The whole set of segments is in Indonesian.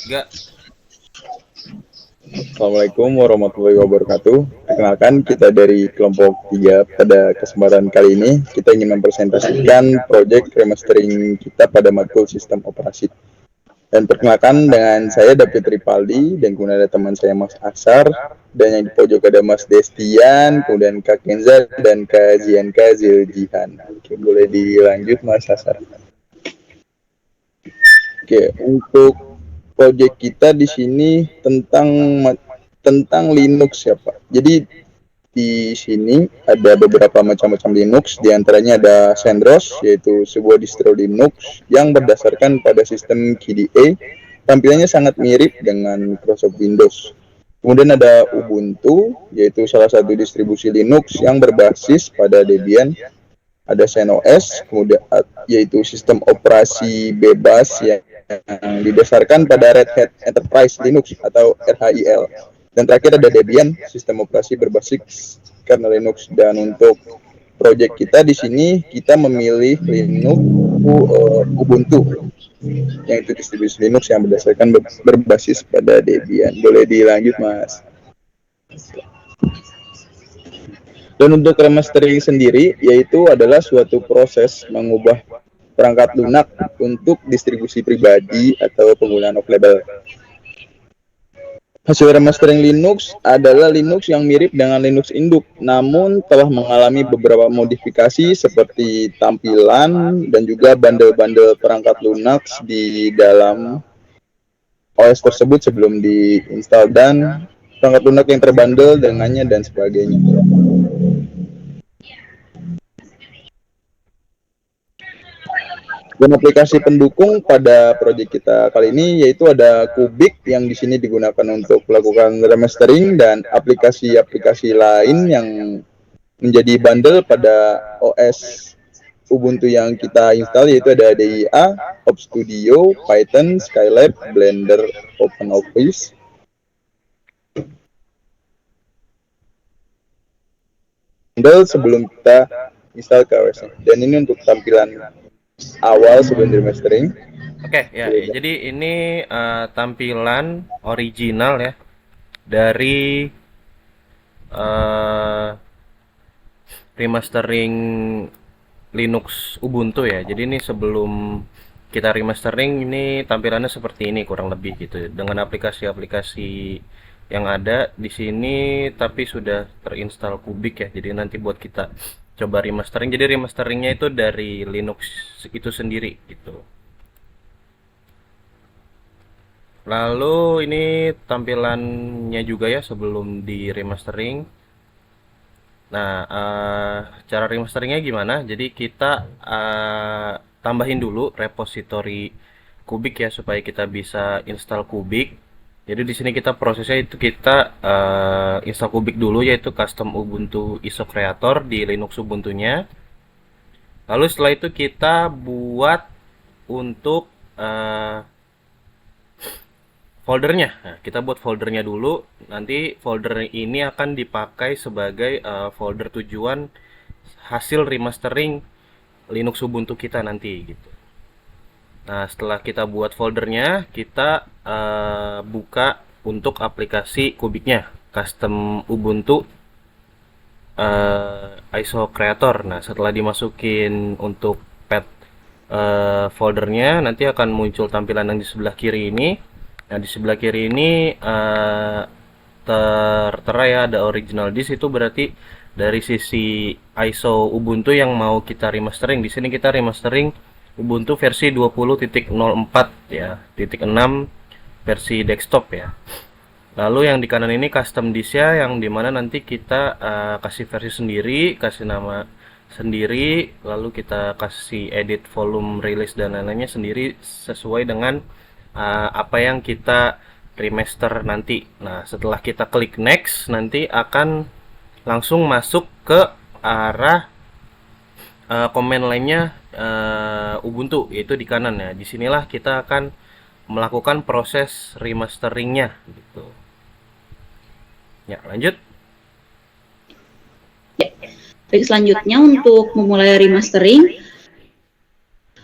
Enggak. Assalamualaikum warahmatullahi wabarakatuh. Perkenalkan, kita dari kelompok 3 pada kesempatan kali ini. Kita ingin mempresentasikan proyek remastering kita pada matkul sistem operasi. Dan perkenalkan dengan saya David Ripaldi, dan kemudian ada teman saya Mas Aksar, dan yang di pojok ada Mas Destian, kemudian Kak Kenza, dan Kak Zianka Ziljihan. Oke, boleh dilanjut Mas Aksar. Oke, untuk proyek kita di sini tentang Linux ya Pak. Jadi di sini ada beberapa macam-macam Linux, diantaranya ada CentOS, yaitu sebuah distro Linux yang berdasarkan pada sistem KDE. Tampilannya sangat mirip dengan Microsoft Windows. Kemudian ada Ubuntu, yaitu salah satu distribusi Linux yang berbasis pada Debian. Ada CentOS, kemudian yaitu sistem operasi bebas yang didasarkan pada Red Hat Enterprise Linux atau RHIL. Dan terakhir ada Debian, sistem operasi berbasis kernel Linux. Dan untuk proyek kita di sini kita memilih Linux Ubuntu, yang itu distribusi Linux yang berdasarkan berbasis pada Debian. Boleh dilanjut Mas. Dan untuk remastering sendiri, yaitu adalah suatu proses mengubah perangkat lunak untuk distribusi pribadi atau penggunaan off-label. Hasil remastering Linux adalah Linux yang mirip dengan Linux induk, namun telah mengalami beberapa modifikasi seperti tampilan dan juga bundle-bundle perangkat Linux di dalam OS tersebut sebelum diinstal dan perangkat lunak yang terbundle dengannya dan sebagainya. Dan aplikasi pendukung pada proyek kita kali ini yaitu ada Kubik yang di sini digunakan untuk melakukan remastering dan aplikasi-aplikasi lain yang menjadi bundle pada OS Ubuntu yang kita install, yaitu ada DIA, OpStudio, Python, Skylab, Blender, OpenOffice. Bundle sebelum kita install ke OS. Dan ini untuk tampilan awal sebelum di remastering. Oke, ya. Jadi ini tampilan original ya dari uh, remastering Linux Ubuntu ya. Jadi ini sebelum kita remastering ini tampilannya seperti ini kurang lebih gitu dengan aplikasi-aplikasi yang ada di sini tapi sudah terinstall Kubik ya. Jadi nanti buat kita coba remastering. Jadi remasteringnya itu dari Linux itu sendiri gitu. Lalu ini tampilannya juga ya sebelum di remastering. Nah, cara remasteringnya gimana? Jadi kita tambahin dulu repository Kubik ya supaya kita bisa install Kubik. Jadi di sini kita prosesnya itu kita install Kubik dulu yaitu custom Ubuntu ISO Creator di Linux Ubuntunya. Lalu setelah itu kita buat untuk foldernya. Nah, kita buat foldernya dulu. Nanti folder ini akan dipakai sebagai folder tujuan hasil remastering Linux Ubuntu kita nanti gitu. Nah, setelah kita buat foldernya, kita buka untuk aplikasi Kubiknya, custom Ubuntu ISO Creator. Nah, setelah dimasukin untuk path foldernya, nanti akan muncul tampilan yang di sebelah kiri ini. Nah, di sebelah kiri ini tertera ya ada original disk, itu berarti dari sisi ISO Ubuntu yang mau kita remastering. Di sini kita remastering Ubuntu versi 20.04 ya, titik 6 versi desktop ya. Lalu yang di kanan ini custom disk ya, yang dimana nanti kita kasih versi sendiri, kasih nama sendiri, lalu kita kasih edit volume release dan lain-lainnya sendiri sesuai dengan apa yang kita remaster nanti. Nah, setelah kita klik next, nanti akan langsung masuk ke arah command lainnya Ubuntu, yaitu di kanan ya. Disinilah kita akan melakukan proses remasteringnya gitu. Ya, lanjut. Ya. Baik, selanjutnya untuk memulai remastering,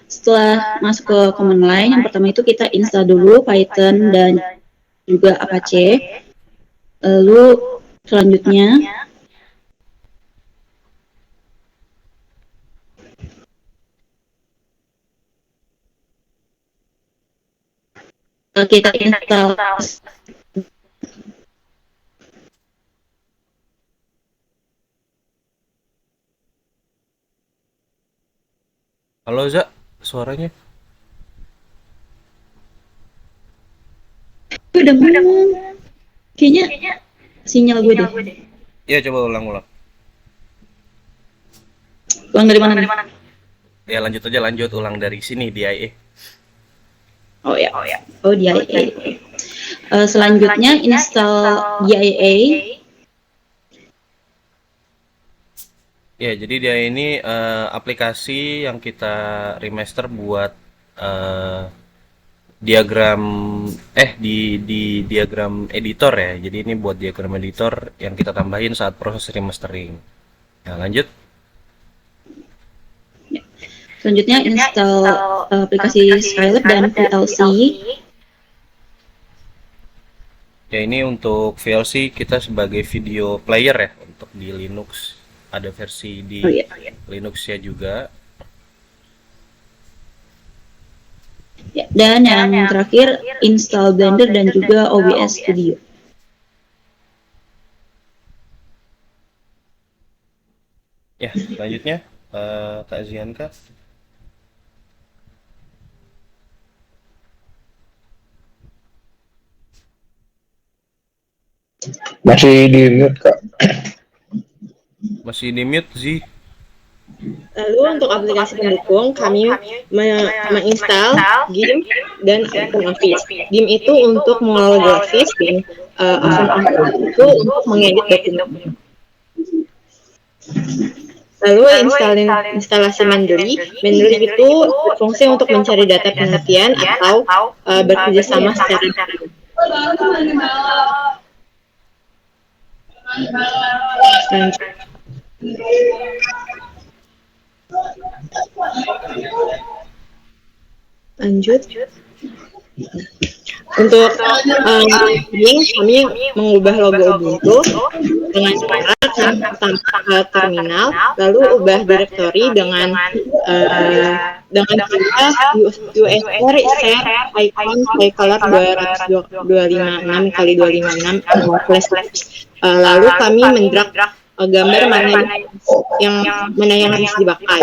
Setelah masuk ke command line, yang pertama itu kita install dulu Python dan juga Apache. Lalu selanjutnya kita install Halo Za, suaranya? udah ngomong. Kayaknya sinyal gue deh. Ya coba ulang-ulang. Ulang dari mana nih? Ya lanjut aja, lanjut ulang dari sini di IE. Oh ya. Oh DIA. Selanjutnya install DIA. Ya, jadi dia ini aplikasi yang kita remaster buat diagram di diagram editor ya. Jadi ini buat diagram editor yang kita tambahin saat proses remastering. Nah, lanjut. Selanjutnya install aplikasi Skylab dan VLC. Ya, ini untuk VLC kita sebagai video player ya untuk di Linux. Ada versi di Linux ya juga. Ya, dan yang terakhir install Blender dan juga OBS Studio. Ya, selanjutnya Kak Zianka. Masih di mute, Kak. Masih di mute sih. Lalu untuk aplikasi pendukung, kami menginstal GIMP dan OpenOffice. GIMP itu untuk mengolah grafis dan OpenOffice itu untuk mengedit dokumen. Lalu instalasi Mendeley. Mendeley itu berfungsi untuk mencari data penelitian atau bekerja sama secara lanjut. Untuk kami mengubah logo Ubuntu dengan cara tanpa terminal, lalu ubah directory dengan cara USR share icon color 256 kali 256 flash. Lalu kami mendrag gambar mana yang harus dipakai.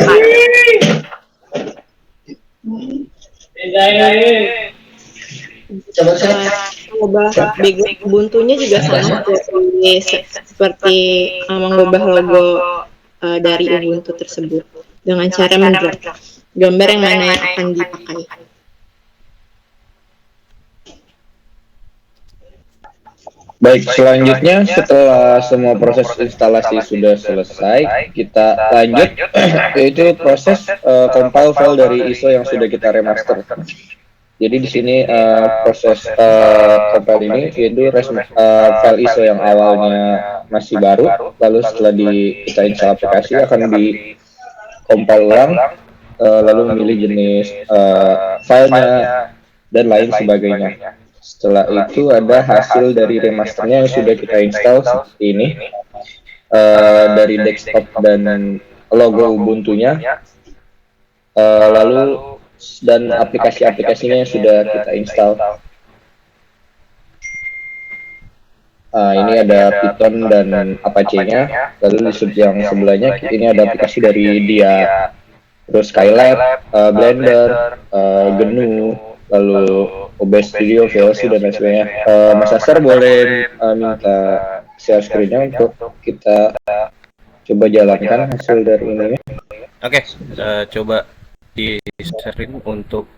Mengubah background Ubuntu-nya juga sama seperti mengubah logo dari Ubuntu tersebut dengan cara mendrag gambar yang mana yang akan dipakai. Baik, selanjutnya setelah semua proses instalasi sudah selesai, kita lanjut yaitu proses compile file dari ISO yang sudah kita remaster. Jadi di sini proses compile ini yaitu file ISO yang awalnya masih baru, lalu setelah kita install aplikasi akan di compile ulang, lalu memilih jenis filenya dan lain sebagainya. Setelah itu ada hasil dari remasternya yang sudah kita install seperti ini, dari desktop dan logo Ubuntu-nya, lalu dan aplikasi-aplikasinya yang sudah kita install. Ini ada Python dan Apache-nya, lalu di yang sebelahnya ini ada aplikasi dari dia, terus Skylab, Blender, GNU, lalu OBS Studio, VLC, dan lain sebagainya. Mas Asar boleh minta share screen-nya untuk kita coba jalankan hasil dari ini. Oke, coba di sharing untuk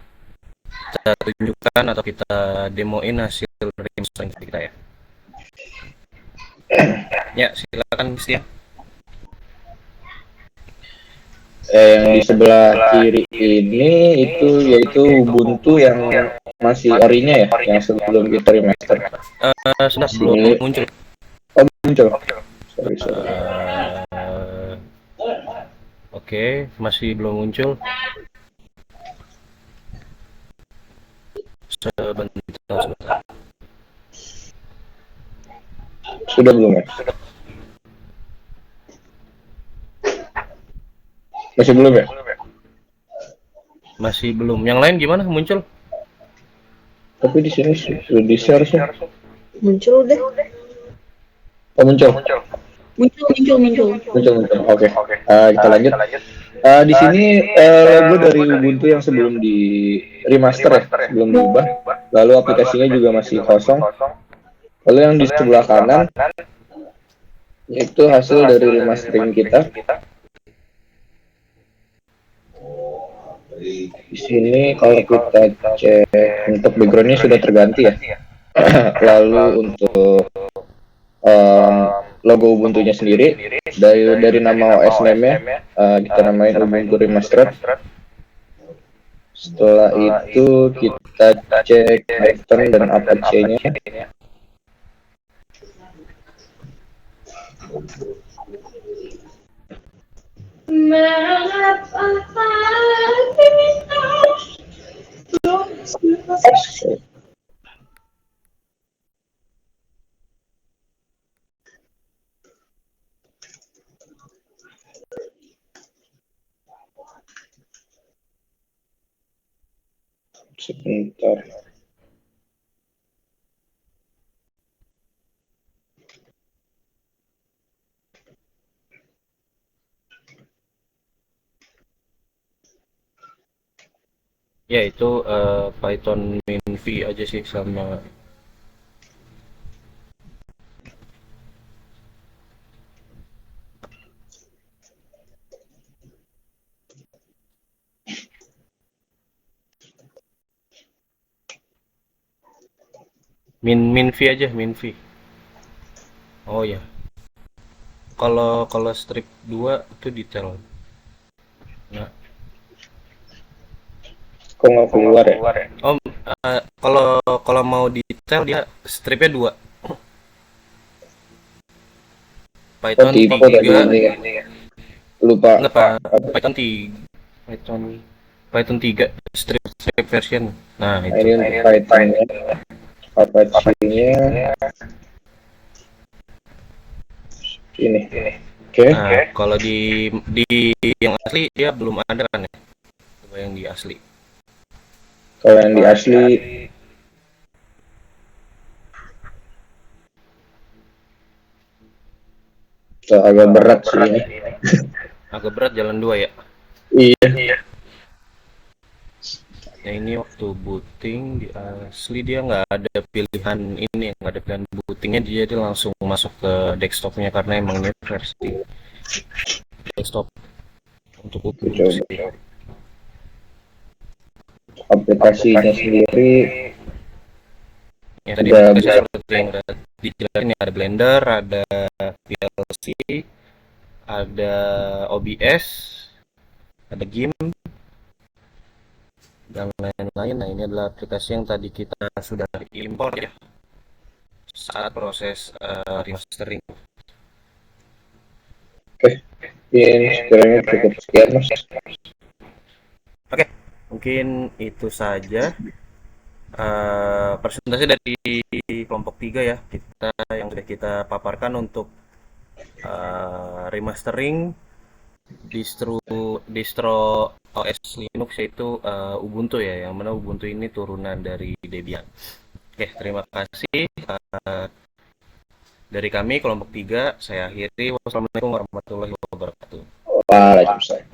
kita tunjukkan atau kita demoin hasil remastering kita ya. Ya, silakan Sia. Yang di sebelah kiri ini yaitu Ubuntu yang masih orinya ya, yang sebelum kita remaster. Sudah belum muncul. Oh, muncul. Sorry. Oke, masih belum muncul. sebentar. Sudah belum ya? Masih belum ya? Masih belum. Yang lain gimana muncul? Tapi di sini sudah di-share sih. Muncul deh. Oh, muncul. Muncul. Muncul. Oke. Kita lanjut. Di sini logo dari Ubuntu yang sebelum di remaster ya, belum diubah. Lalu aplikasinya juga masih kosong. Lalu yang di sebelah kanan itu hasil dari remastering kita. Di sini kalau kita cek untuk backgroundnya sudah terganti ya. Lalu untuk logo Ubuntunya sendiri dari nama OS name-nya kita namain Ubuntu Remastered. Setelah itu kita cek Python dan Apache-nya. Sebentar. Ya itu Python min-v aja sih sama min-v aja min-v. Oh ya. Kalau strip 2 itu detail. Nah, Kok nggak keluar ya? Om, kalau mau detail dia stripnya 2. Python Tipe tadi 3. ini ya. Lupa. Enggak, Pak. Python 3. Python 3 strip version. Nah, Nah, itu. ini untuk Python-nya. Apache-nya ini. Oke. Nah, kalau di yang asli dia belum ada kan ya? Coba yang di asli. Kalau yang di asli agak berat sih ini. Agak berat jalan 2 ya. Iya. Nah, ini waktu booting di asli dia nggak ada pilihan ini, nggak ada pilihan bootingnya, dia langsung masuk ke desktopnya karena emang ini versi desktop untuk Ubuntu sih. Aplikasinya sendiri Ya tadi udah aplikasi seperti yang udah dijelasin ya, ada Blender, ada VLC, ada OBS, ada GIMP dan lain-lain. Nah, ini adalah aplikasi yang tadi kita sudah import ya saat proses remastering. ini sekiranya cukup sekian mas. Oke, mungkin itu saja presentasi dari kelompok 3 ya, kita yang sudah kita paparkan untuk remastering distro OS Linux yaitu Ubuntu ya, yang mana Ubuntu ini turunan dari Debian. Oke, terima kasih dari kami kelompok 3. Saya akhiri. Wassalamualaikum warahmatullahi wabarakatuh. Waalaikumsalam.